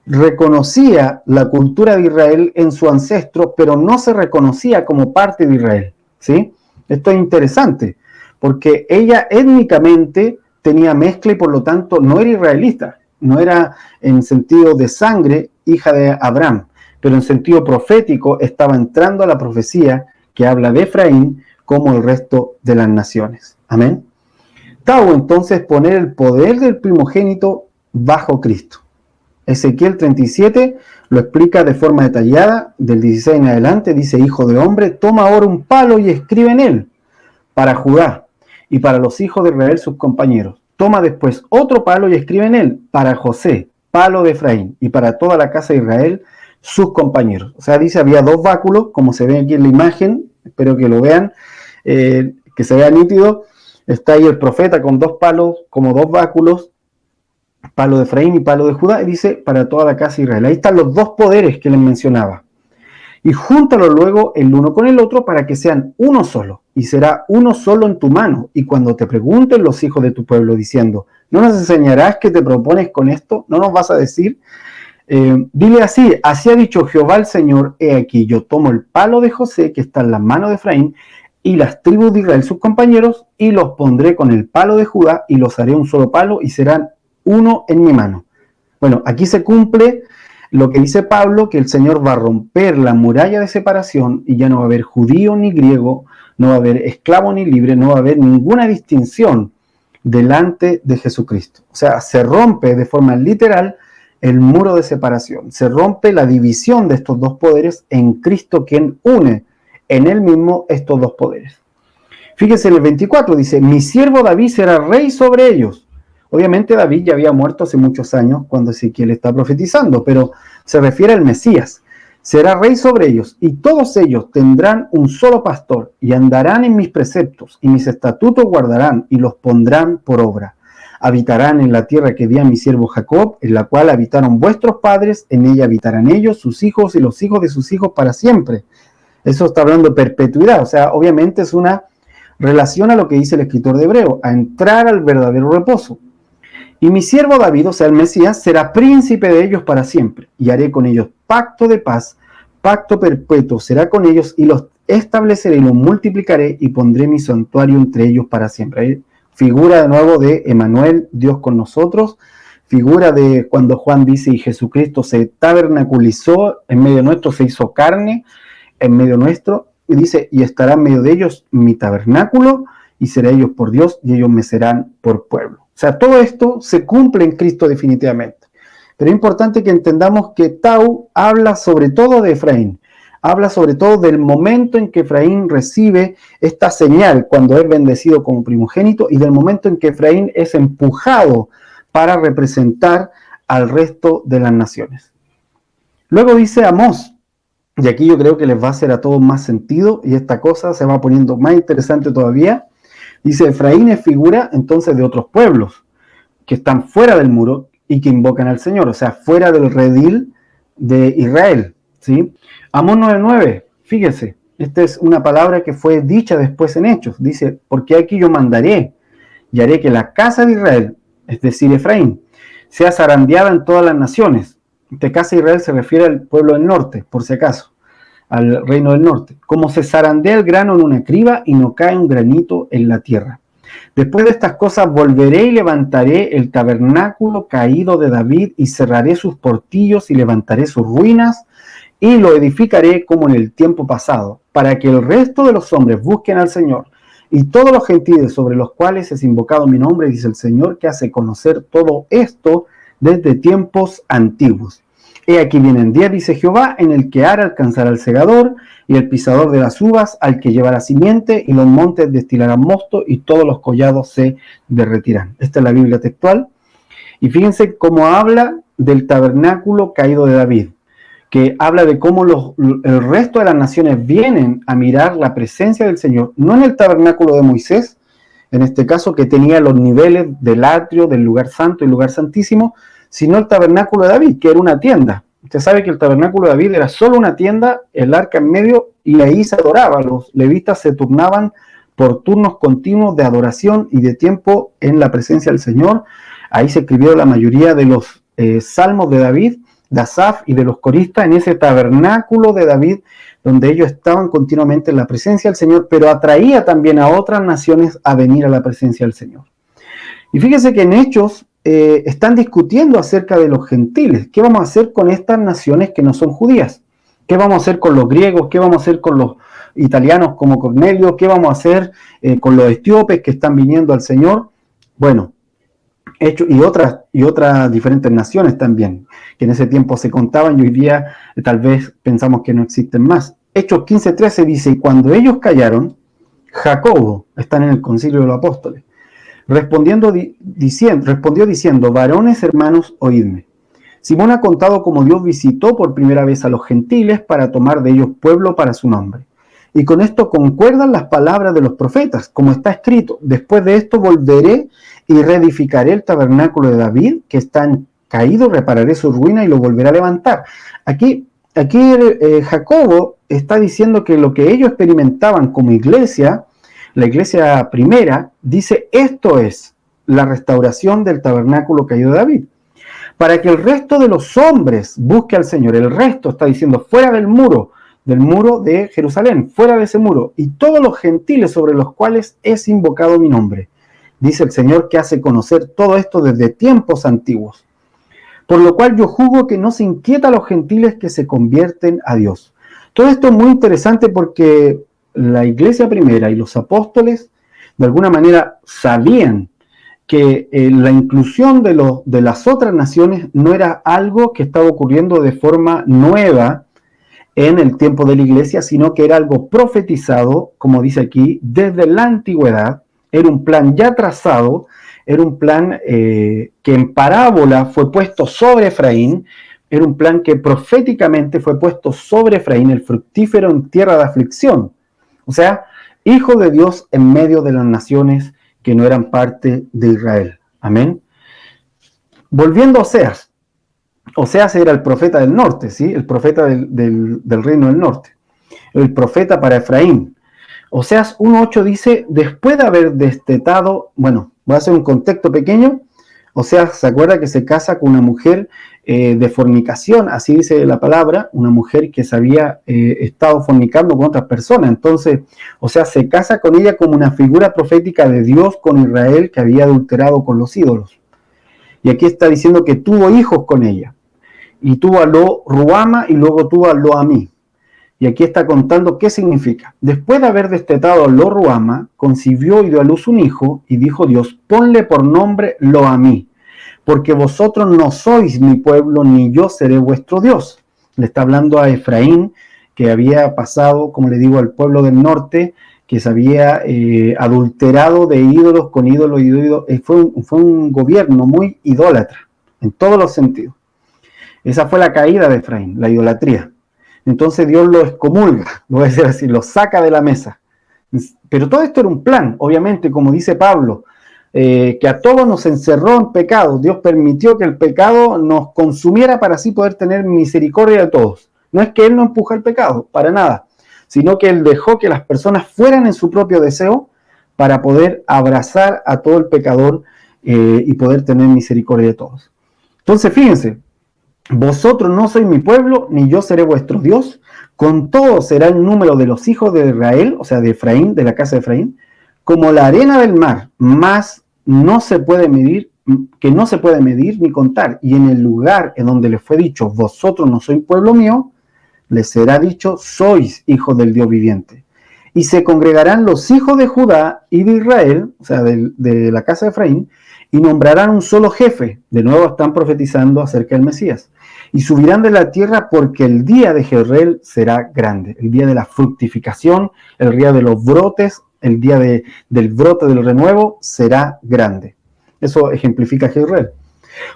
reconocía la cultura de Israel en su ancestro, pero no se reconocía como parte de Israel, ¿sí? Esto es interesante, porque ella étnicamente tenía mezcla y por lo tanto no era israelita, no era en sentido de sangre hija de Abraham, pero en sentido profético estaba entrando a la profecía que habla de Efraín como el resto de las naciones. Amén. Tau, entonces, poner el poder del primogénito bajo Cristo. Ezequiel 37 lo explica de forma detallada, del 16 en adelante, dice, hijo de hombre, toma ahora un palo y escribe en él, para Judá, y para los hijos de Israel sus compañeros. Toma después otro palo y escribe en él, para José, palo de Efraín, y para toda la casa de Israel sus compañeros. O sea, dice, había dos báculos, como se ve aquí en la imagen, espero que lo vean, que se vea nítido. Está ahí el profeta con dos palos, como dos báculos, palo de Efraín y palo de Judá, y dice, para toda la casa de Israel. Ahí están los dos poderes que les mencionaba. Y júntalo luego el uno con el otro para que sean uno solo, y será uno solo en tu mano. Y cuando te pregunten los hijos de tu pueblo diciendo, ¿no nos enseñarás qué te propones con esto? ¿No nos vas a decir? Dile así, así ha dicho Jehová el Señor, he aquí, yo tomo el palo de José que está en la mano de Efraín, y las tribus de Israel sus compañeros, y los pondré con el palo de Judá, y los haré un solo palo, y serán uno en mi mano. Bueno, aquí se cumple lo que dice Pablo, que el Señor va a romper la muralla de separación y ya no va a haber judío ni griego, no va a haber esclavo ni libre, no va a haber ninguna distinción delante de Jesucristo. O sea, se rompe de forma literal el muro de separación, se rompe la división de estos dos poderes en Cristo, quien une en él mismo estos dos poderes. Fíjense en el 24, dice, mi siervo David será rey sobre ellos. Obviamente David ya había muerto hace muchos años cuando Ezequiel está profetizando, pero se refiere al Mesías. Será rey sobre ellos, y todos ellos tendrán un solo pastor, y andarán en mis preceptos, y mis estatutos guardarán, y los pondrán por obra. Habitarán en la tierra que di a mi siervo Jacob, en la cual habitaron vuestros padres, en ella habitarán ellos, sus hijos y los hijos de sus hijos para siempre. Eso está hablando de perpetuidad, o sea, obviamente es una relación a lo que dice el escritor de Hebreo, a entrar al verdadero reposo. Y mi siervo David, o sea, el Mesías, será príncipe de ellos para siempre, y haré con ellos pacto de paz, pacto perpetuo será con ellos, y los estableceré y los multiplicaré, y pondré mi santuario entre ellos para siempre. Ahí figura de nuevo de Emmanuel, Dios con nosotros, figura de cuando Juan dice, y Jesucristo se tabernaculizó en medio nuestro, se hizo carne en medio nuestro, y dice, y estará en medio de ellos mi tabernáculo, y seré ellos por Dios, y ellos me serán por pueblo. O sea, todo esto se cumple en Cristo definitivamente. Pero es importante que entendamos que Tau habla sobre todo de Efraín. Habla sobre todo del momento en que Efraín recibe esta señal cuando es bendecido como primogénito y del momento en que Efraín es empujado para representar al resto de las naciones. Luego dice Amós, y aquí yo creo que les va a hacer a todos más sentido y esta cosa se va poniendo más interesante todavía. Dice, Efraín es figura entonces de otros pueblos que están fuera del muro y que invocan al Señor, o sea, fuera del redil de Israel, ¿sí? Amós 9:9, fíjese, esta es una palabra que fue dicha después en Hechos, dice, porque aquí yo mandaré y haré que la casa de Israel, es decir, Efraín, sea zarandeada en todas las naciones. Esta casa de Israel se refiere al pueblo del norte, por si acaso, al reino del norte, como se zarandea el grano en una criba y no cae un granito en la tierra. Después de estas cosas volveré y levantaré el tabernáculo caído de David y cerraré sus portillos y levantaré sus ruinas y lo edificaré como en el tiempo pasado, para que el resto de los hombres busquen al Señor y todos los gentiles sobre los cuales es invocado mi nombre, dice el Señor, que hace conocer todo esto desde tiempos antiguos. He aquí vienen días, dice Jehová, en el que hará alcanzar al segador y el pisador de las uvas, al que llevará simiente, y los montes destilarán mosto, y todos los collados se derretirán. Esta es la Biblia textual. Y fíjense cómo habla del tabernáculo caído de David, que habla de cómo el resto de las naciones vienen a mirar la presencia del Señor, no en el tabernáculo de Moisés, en este caso que tenía los niveles del atrio, del lugar santo y lugar santísimo, sino el tabernáculo de David, que era una tienda. Usted sabe que el tabernáculo de David era solo una tienda, el arca en medio, y ahí se adoraba. Los levitas se turnaban por turnos continuos de adoración y de tiempo en la presencia del Señor. Ahí se escribió la mayoría de los salmos de David, de Asaf y de los coristas en ese tabernáculo de David, donde ellos estaban continuamente en la presencia del Señor, pero atraía también a otras naciones a venir a la presencia del Señor. Y fíjese que en Hechos están discutiendo acerca de los gentiles. ¿Qué vamos a hacer con estas naciones que no son judías? ¿Qué vamos a hacer con los griegos? ¿Qué vamos a hacer con los italianos como Cornelio? ¿Qué vamos a hacer con los etíopes que están viniendo al Señor? Bueno, Hechos y otras diferentes naciones también, que en ese tiempo se contaban y hoy día tal vez pensamos que no existen más. Hechos 15:13 dice, y cuando ellos callaron, Jacobo, están en el concilio de los apóstoles, respondió diciendo, varones hermanos, oídme. Simón ha contado cómo Dios visitó por primera vez a los gentiles para tomar de ellos pueblo para su nombre. Y con esto concuerdan las palabras de los profetas, como está escrito, después de esto volveré y reedificaré el tabernáculo de David, que está caído, repararé su ruina y lo volveré a levantar. Aquí Jacobo está diciendo que lo que ellos experimentaban como iglesia, la iglesia primera, dice, esto es la restauración del tabernáculo caído de David. Para que el resto de los hombres busque al Señor, el resto está diciendo, fuera del muro de Jerusalén, fuera de ese muro, y todos los gentiles sobre los cuales es invocado mi nombre. Dice el Señor que hace conocer todo esto desde tiempos antiguos. Por lo cual yo juzgo que no se inquieta a los gentiles que se convierten a Dios. Todo esto es muy interesante porque la iglesia primera y los apóstoles de alguna manera sabían que la inclusión de las otras naciones no era algo que estaba ocurriendo de forma nueva en el tiempo de la iglesia, sino que era algo profetizado, como dice aquí, desde la antigüedad. Era un plan ya trazado, era un plan que en parábola fue puesto sobre Efraín, era un plan que proféticamente fue puesto sobre Efraín, el fructífero en tierra de aflicción. O sea, hijo de Dios en medio de las naciones que no eran parte de Israel. Amén. Volviendo a Oseas. Oseas era el profeta del norte, ¿sí? El profeta del reino del norte. El profeta para Efraín. Oseas 1:8 dice, después de haber destetado, bueno, voy a hacer un contexto pequeño. Oseas se acuerda que se casa con una mujer de fornicación, así dice la palabra, una mujer que se había estado fornicando con otras personas. Entonces, Oseas se casa con ella como una figura profética de Dios con Israel que había adulterado con los ídolos. Y aquí está diciendo que tuvo hijos con ella. Y tuvo a Lo-Ruama y luego tuvo a Lo-Amí. Y aquí está contando qué significa. Después de haber destetado a Lo-Ruama, concibió y dio a luz un hijo, y dijo Dios, ponle por nombre Lo-Amí, porque vosotros no sois mi pueblo, ni yo seré vuestro Dios. Le está hablando a Efraín, que había pasado, como le digo, al pueblo del norte, que se había adulterado de ídolos con ídolos y ídolos. Fue un gobierno muy idólatra, en todos los sentidos. Esa fue la caída de Efraín, la idolatría. Entonces Dios lo excomulga, lo voy a decir así, lo saca de la mesa. Pero todo esto era un plan, obviamente, como dice Pablo, que a todos nos encerró en pecado. Dios permitió que el pecado nos consumiera para así poder tener misericordia de todos. No es que Él no empuja el pecado, para nada, sino que Él dejó que las personas fueran en su propio deseo para poder abrazar a todo el pecador y poder tener misericordia de todos. Entonces, fíjense, vosotros no sois mi pueblo, ni yo seré vuestro Dios. Con todo será el número de los hijos de Israel, o sea, de Efraín, de la casa de Efraín, como la arena del mar, más no se puede medir, que no se puede medir ni contar. Y en el lugar en donde les fue dicho, vosotros no sois pueblo mío, les será dicho, sois hijos del Dios viviente. Y se congregarán los hijos de Judá y de Israel, o sea, de la casa de Efraín, y nombrarán un solo jefe. De nuevo están profetizando acerca del Mesías. Y subirán de la tierra porque el día de Jezreel será grande. El día de la fructificación, el día de los brotes, el día del brote del renuevo será grande. Eso ejemplifica Jezreel.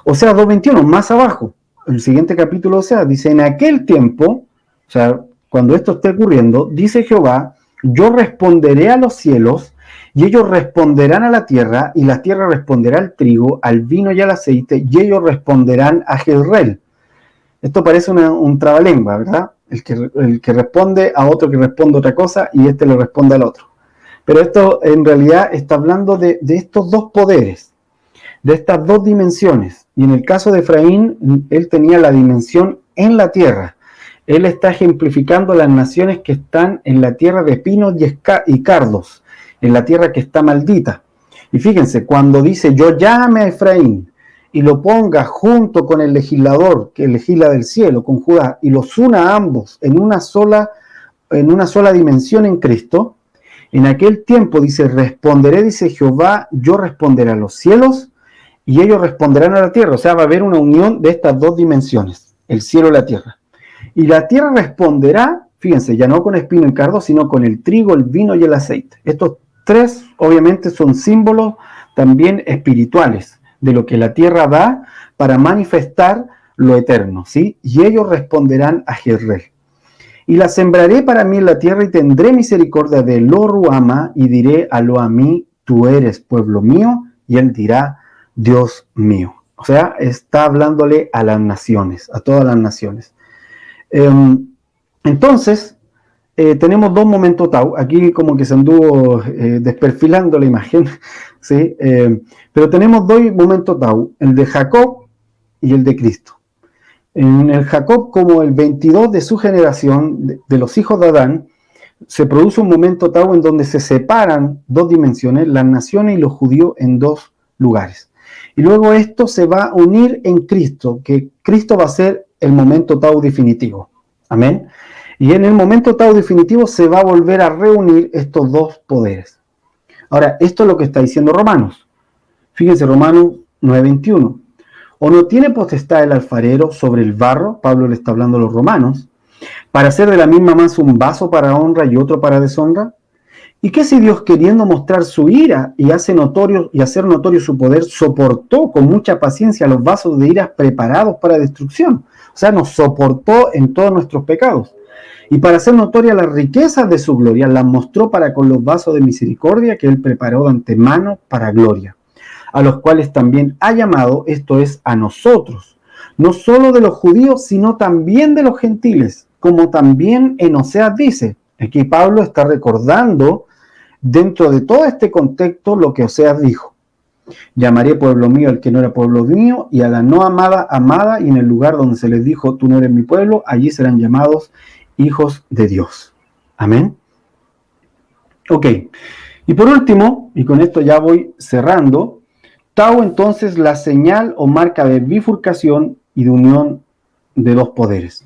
Oseas 2:21, más abajo, el siguiente capítulo de Oseas, dice, en aquel tiempo, o sea, cuando esto esté ocurriendo, dice Jehová, yo responderé a los cielos, y ellos responderán a la tierra, y la tierra responderá al trigo, al vino y al aceite, y ellos responderán a Jezreel. Esto parece un trabalengua, ¿verdad? El que responde a otro que responde otra cosa, y este le responde al otro. Pero esto en realidad está hablando de estos dos poderes, de estas dos dimensiones. Y en el caso de Efraín, él tenía la dimensión en la tierra. Él está ejemplificando las naciones que están en la tierra de espinos y cardos, en la tierra que está maldita. Y fíjense, cuando dice yo llame a Efraín y lo ponga junto con el legislador que legisla del cielo, con Judá, y los una a ambos en una sola dimensión en Cristo, en aquel tiempo dice, responderé, dice Jehová, yo responderé a los cielos y ellos responderán a la tierra. O sea, va a haber una unión de estas dos dimensiones, el cielo y la tierra. Y la tierra responderá, fíjense, ya no con espino y cardo, sino con el trigo, el vino y el aceite. Estos tres obviamente son símbolos también espirituales de lo que la tierra da para manifestar lo eterno, ¿sí? Y ellos responderán a Jezreel. Y la sembraré para mí en la tierra y tendré misericordia de Lo-Ruhama y diré a Lo-Ammi, tú eres pueblo mío, y él dirá, Dios mío. O sea, está hablándole a las naciones, a todas las naciones. Entonces, tenemos dos momentos tau. Aquí como que se anduvo desperfilando la imagen, ¿sí? Pero tenemos dos momentos tau, el de Jacob y el de Cristo. En el Jacob, como el 22 de su generación, de los hijos de Adán, se produce un momento tau en donde se separan dos dimensiones, las naciones y los judíos en dos lugares. Y luego esto se va a unir en Cristo, que Cristo va a ser el momento tau definitivo. Amén. Y en el momento tau definitivo se va a volver a reunir estos dos poderes. Ahora, esto es lo que está diciendo Romanos. Fíjense, Romanos 9:21. ¿O no tiene potestad el alfarero sobre el barro? Pablo le está hablando a los romanos. ¿Para hacer de la misma masa un vaso para honra y otro para deshonra? ¿Y qué si Dios, queriendo mostrar su ira y hacer notorio su poder, soportó con mucha paciencia los vasos de ira preparados para destrucción? O sea, nos soportó en todos nuestros pecados. Y para hacer notorias las riquezas de su gloria, las mostró para con los vasos de misericordia que él preparó de antemano para gloria, a los cuales también ha llamado, esto es, a nosotros, no solo de los judíos, sino también de los gentiles, como también en Oseas dice. Aquí Pablo está recordando, dentro de todo este contexto, lo que Oseas dijo. Llamaré pueblo mío al que no era pueblo mío, y a la no amada, amada, y en el lugar donde se les dijo, tú no eres mi pueblo, allí serán llamados hijos de Dios. Amén. Ok. Y por último, y con esto ya voy cerrando, Tau, entonces, la señal o marca de bifurcación y de unión de dos poderes.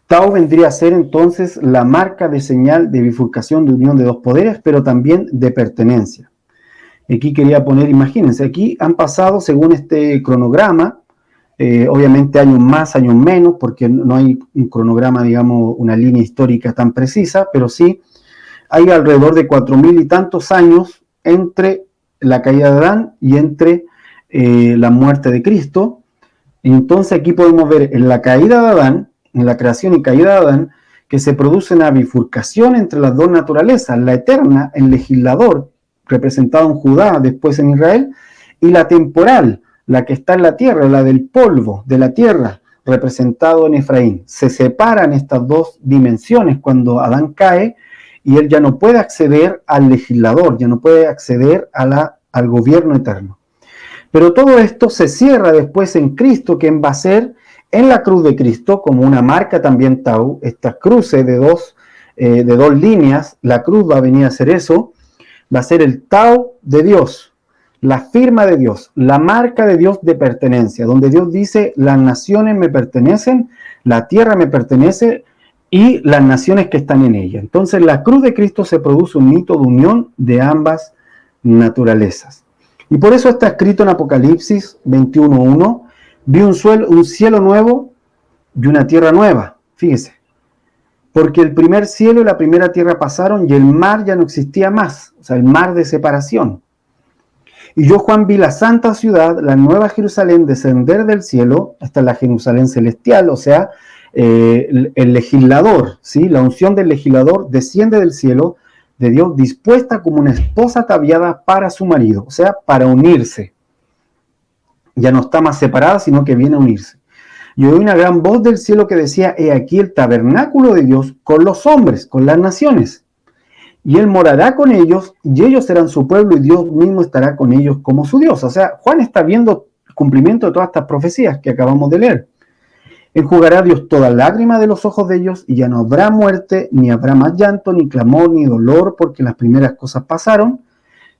Tau vendría a ser entonces la marca de señal de bifurcación de unión de dos poderes, pero también de pertenencia. Aquí quería poner, imagínense, aquí han pasado, según este cronograma, obviamente años más, años menos, porque no hay un cronograma, digamos, una línea histórica tan precisa, pero sí hay alrededor de 4.000 y tantos años entre la caída de Adán y entre la muerte de Cristo. Entonces aquí podemos ver en la caída de Adán, en la creación y caída de Adán, que se produce una bifurcación entre las dos naturalezas, la eterna, el legislador, representado en Judá, después en Israel, y la temporal, la que está en la tierra, la del polvo de la tierra, representado en Efraín. Se separan estas dos dimensiones cuando Adán cae y él ya no puede acceder al legislador, ya no puede acceder al gobierno eterno. Pero todo esto se cierra después en Cristo, quien va a ser en la cruz de Cristo, como una marca también Tau, esta cruce de dos líneas, la cruz va a venir a ser eso, va a ser el Tau de Dios, la firma de Dios, la marca de Dios de pertenencia, donde Dios dice, las naciones me pertenecen, la tierra me pertenece y las naciones que están en ella. Entonces, en la cruz de Cristo se produce un hito de unión de ambas naturalezas. Y por eso está escrito en Apocalipsis 21:1, vi un cielo nuevo y una tierra nueva. Fíjese, porque el primer cielo y la primera tierra pasaron y el mar ya no existía más, o sea, el mar de separación. Y yo, Juan, vi la santa ciudad, la nueva Jerusalén, descender del cielo. Esta es la Jerusalén celestial, o sea, el legislador, ¿sí? La unción del legislador desciende del cielo de Dios, dispuesta como una esposa ataviada para su marido, o sea, para unirse. Ya no está más separada, sino que viene a unirse. Y oí una gran voz del cielo que decía, he aquí el tabernáculo de Dios con los hombres, con las naciones. y él morará con ellos, y ellos serán su pueblo, y Dios mismo estará con ellos como su Dios. O sea, Juan está viendo cumplimiento de todas estas profecías que acabamos de leer. Enjugará Dios toda lágrima de los ojos de ellos, y ya no habrá muerte, ni habrá más llanto, ni clamor, ni dolor, porque las primeras cosas pasaron.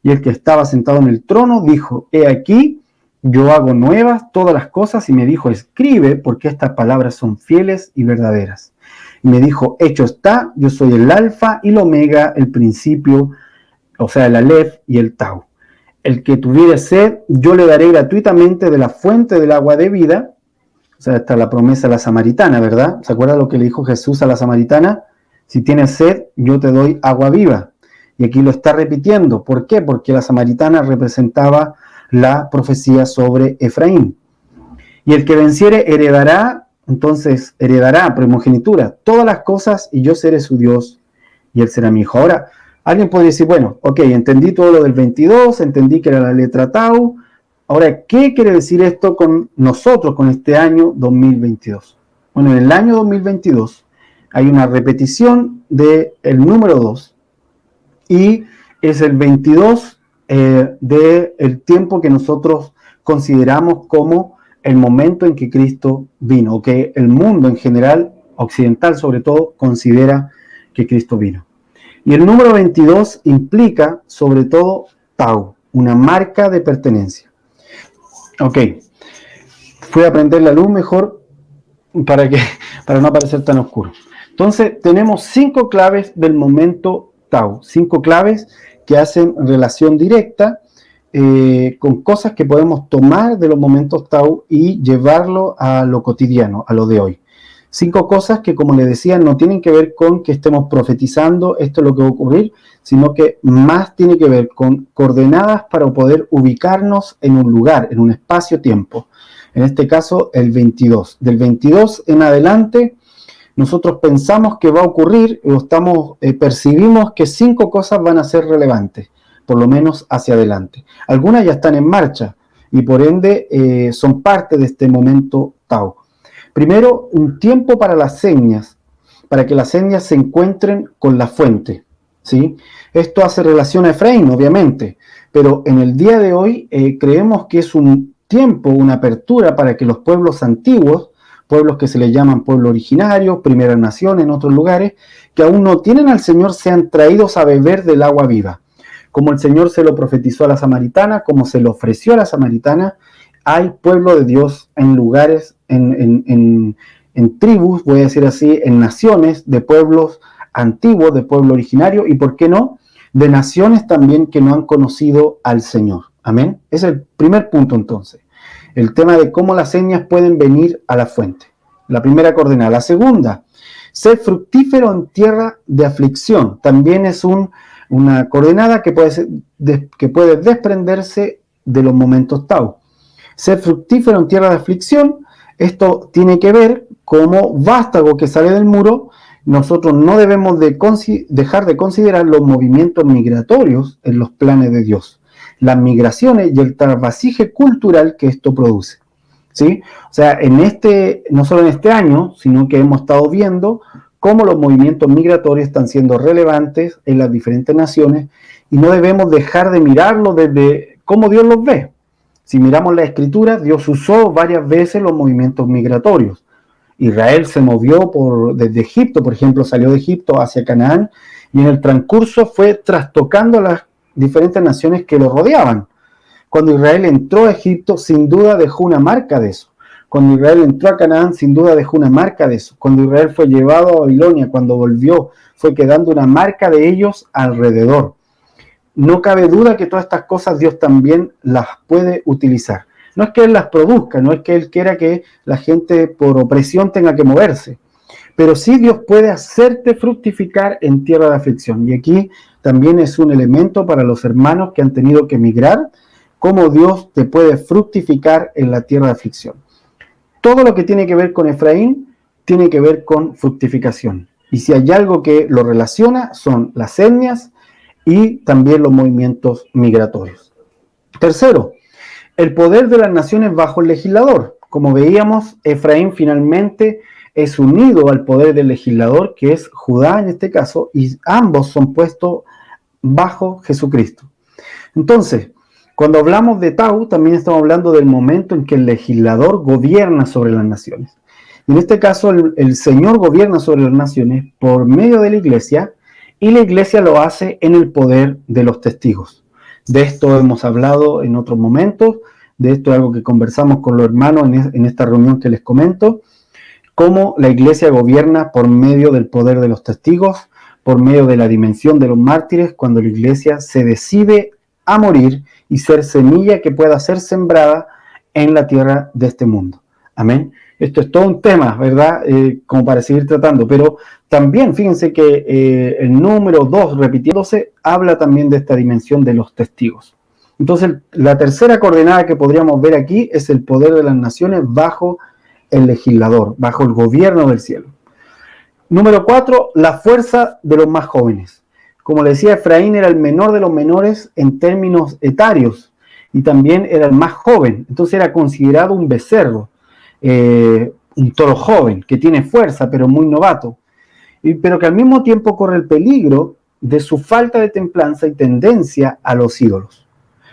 Y el que estaba sentado en el trono dijo: he aquí, yo hago nuevas todas las cosas, y me dijo: escribe, porque estas palabras son fieles y verdaderas. Y me dijo: hecho está, yo soy el alfa y el omega, el principio, o sea, el alef y el tau. El que tuviere sed, yo le daré gratuitamente de la fuente del agua de vida. O sea, está la promesa a la samaritana, ¿verdad? ¿Se acuerda lo que le dijo Jesús a la samaritana? Si tienes sed, yo te doy agua viva. Y aquí lo está repitiendo. ¿Por qué? Porque la samaritana representaba la profecía sobre Efraín. Y el que venciere heredará, entonces heredará primogenitura, todas las cosas, y yo seré su Dios, y él será mi hijo. Ahora, alguien puede decir, bueno, ok, entendí todo lo del 22, entendí que era la letra Tau. Ahora, ¿qué quiere decir esto con nosotros, con este año 2022? Bueno, en el año 2022 hay una repetición del número 2, y es el 22 del tiempo que nosotros consideramos como el momento en que Cristo vino, o que el mundo en general, occidental sobre todo, considera que Cristo vino. Y el número 22 implica sobre todo Tau, una marca de pertenencia. Ok, fui a prender la luz mejor para no parecer tan oscuro. Entonces tenemos 5 claves del momento Tau, 5 claves que hacen relación directa con cosas que podemos tomar de los momentos Tau y llevarlo a lo cotidiano, a lo de hoy. 5 cosas que, como les decía, no tienen que ver con que estemos profetizando esto es lo que va a ocurrir, sino que más tiene que ver con coordenadas para poder ubicarnos en un lugar, en un espacio-tiempo. En este caso, el 22. Del 22 en adelante, nosotros pensamos que va a ocurrir, o percibimos que 5 cosas van a ser relevantes, por lo menos hacia adelante. Algunas ya están en marcha y por ende son parte de este momento Tau. Primero, un tiempo para las señas, para que las señas se encuentren con la fuente, ¿sí? Esto hace relación a Efraín, obviamente, pero en el día de hoy creemos que es un tiempo, una apertura para que los pueblos antiguos, pueblos que se les llaman pueblo originario, primeras naciones en otros lugares, que aún no tienen al Señor, sean traídos a beber del agua viva. Como el Señor se lo profetizó a la samaritana, como se lo ofreció a la samaritana, hay pueblo de Dios en lugares, en tribus, voy a decir así, en naciones de pueblos antiguos, de pueblo originario, y por qué no, de naciones también que no han conocido al Señor. Amén. Es el primer punto entonces. El tema de cómo las señas pueden venir a la fuente. La primera coordenada. La segunda, ser fructífero en tierra de aflicción. También es una coordenada que puede desprenderse de los momentos Tau. Ser fructífero en tierra de aflicción, esto tiene que ver como vástago que sale del muro. Nosotros no debemos dejar de considerar los movimientos migratorios en los planes de Dios, las migraciones y el trasvasije cultural que esto produce, ¿sí? O sea, no solo en este año, sino que hemos estado viendo cómo los movimientos migratorios están siendo relevantes en las diferentes naciones y no debemos dejar de mirarlos desde cómo Dios los ve. Si miramos la Escritura, Dios usó varias veces los movimientos migratorios. Israel se movió desde Egipto, por ejemplo, salió de Egipto hacia Canaán, y en el transcurso fue trastocando las diferentes naciones que lo rodeaban. Cuando Israel entró a Egipto, sin duda dejó una marca de eso. Cuando Israel entró a Canaán, sin duda dejó una marca de eso. Cuando Israel fue llevado a Babilonia, cuando volvió, fue quedando una marca de ellos alrededor. No cabe duda que todas estas cosas Dios también las puede utilizar. No es que Él las produzca, no es que Él quiera que la gente por opresión tenga que moverse, pero sí Dios puede hacerte fructificar en tierra de aflicción. Y aquí también es un elemento para los hermanos que han tenido que emigrar, cómo Dios te puede fructificar en la tierra de aflicción. Todo lo que tiene que ver con Efraín tiene que ver con fructificación. Y si hay algo que lo relaciona, son las etnias y también los movimientos migratorios. Tercero, el poder de las naciones bajo el legislador. Como veíamos, Efraín finalmente es unido al poder del legislador, que es Judá en este caso, y ambos son puestos bajo Jesucristo. Entonces, cuando hablamos de Tau, también estamos hablando del momento en que el legislador gobierna sobre las naciones. Y en este caso, el Señor gobierna sobre las naciones por medio de la iglesia, y la iglesia lo hace en el poder de los testigos. De esto hemos hablado en otros momentos, de esto es algo que conversamos con los hermanos en esta reunión que les comento, cómo la iglesia gobierna por medio del poder de los testigos, por medio de la dimensión de los mártires, cuando la iglesia se decide a morir y ser semilla que pueda ser sembrada en la tierra de este mundo. Amén. Esto es todo un tema, ¿verdad? Como para seguir tratando, pero también fíjense que el número 2, repitiéndose, habla también de esta dimensión de los testigos. Entonces, la tercera coordenada que podríamos ver aquí es el poder de las naciones bajo el legislador, bajo el gobierno del cielo. Número 4, la fuerza de los más jóvenes. Como le decía, Efraín era el menor de los menores en términos etarios y también era el más joven, entonces era considerado un becerro, un toro joven que tiene fuerza pero muy novato, pero que al mismo tiempo corre el peligro de su falta de templanza y tendencia a los ídolos.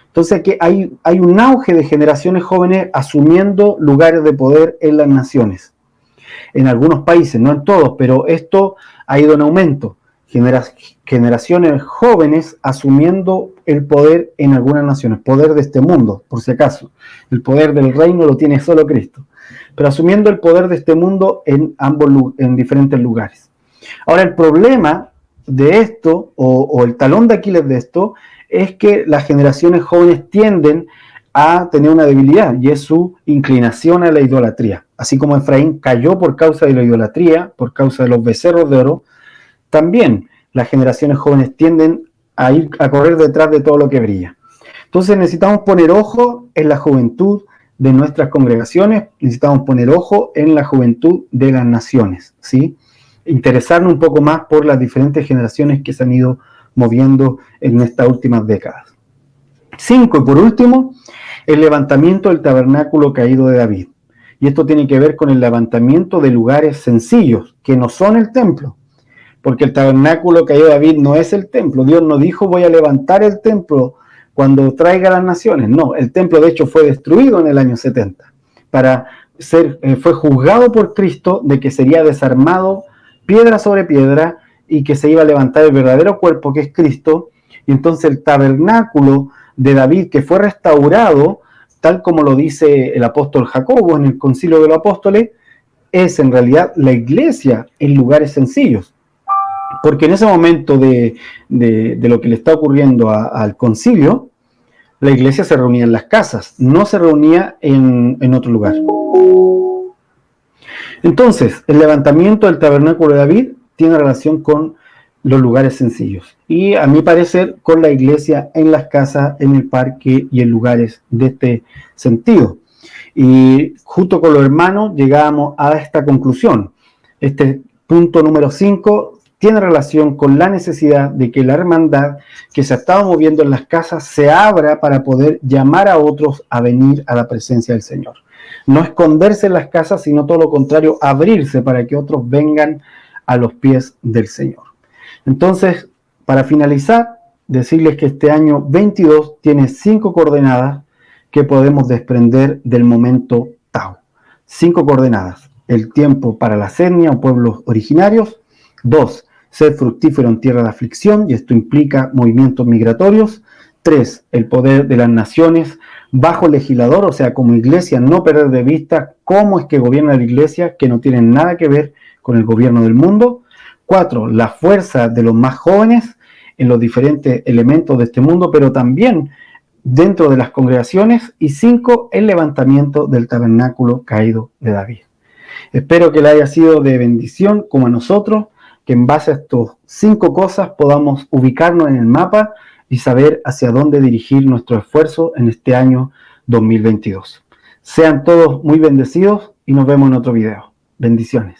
Entonces aquí hay un auge de generaciones jóvenes asumiendo lugares de poder en las naciones. En algunos países, no en todos, pero esto ha ido en aumento. Generaciones jóvenes asumiendo el poder en algunas naciones, poder de este mundo, por si acaso. El poder del reino lo tiene solo Cristo, pero asumiendo el poder de este mundo en diferentes lugares. Ahora, el problema de esto, o el talón de Aquiles de esto, es que las generaciones jóvenes tienden a tener una debilidad, y es su inclinación a la idolatría. Así como Efraín cayó por causa de la idolatría, por causa de los becerros de oro, también las generaciones jóvenes tienden a correr detrás de todo lo que brilla. Entonces necesitamos poner ojo en la juventud de nuestras congregaciones, necesitamos poner ojo en la juventud de las naciones, ¿sí? Interesarnos un poco más por las diferentes generaciones que se han ido moviendo en estas últimas décadas. 5, y por último, el levantamiento del tabernáculo caído de David. Y esto tiene que ver con el levantamiento de lugares sencillos, que no son el templo. Porque el tabernáculo caído de David no es el templo. Dios no dijo voy a levantar el templo cuando traiga a las naciones. No, el templo de hecho fue destruido en el año 70. Fue juzgado por Cristo de que sería desarmado piedra sobre piedra y que se iba a levantar el verdadero cuerpo que es Cristo. Y entonces el tabernáculo de David, que fue restaurado, tal como lo dice el apóstol Jacobo en el Concilio de los Apóstoles, es en realidad la iglesia en lugares sencillos. Porque en ese momento de lo que le está ocurriendo al concilio, la iglesia se reunía en las casas, no se reunía en otro lugar. Entonces, el levantamiento del tabernáculo de David tiene relación con los lugares sencillos. Y a mi parecer, con la iglesia en las casas, en el parque y en lugares de este sentido. Y junto con los hermanos llegábamos a esta conclusión. Este punto número 5 tiene relación con la necesidad de que la hermandad que se ha estado moviendo en las casas se abra para poder llamar a otros a venir a la presencia del Señor. No esconderse en las casas, sino todo lo contrario, abrirse para que otros vengan a los pies del Señor. Entonces, para finalizar, decirles que este año 22 tiene 5 coordenadas que podemos desprender del momento Tau. 5 coordenadas. El tiempo para la etnia o pueblos originarios. 2. Ser fructífero en tierra de aflicción, y esto implica movimientos migratorios. 3. El poder de las naciones bajo el legislador, o sea, como iglesia, no perder de vista cómo es que gobierna la iglesia, que no tiene nada que ver con el gobierno del mundo. 4. La fuerza de los más jóvenes en los diferentes elementos de este mundo, pero también dentro de las congregaciones. Y 5. El levantamiento del tabernáculo caído de David. Espero que le haya sido de bendición como a nosotros, que en base a estas 5 cosas podamos ubicarnos en el mapa y saber hacia dónde dirigir nuestro esfuerzo en este año 2022. Sean todos muy bendecidos y nos vemos en otro video. Bendiciones.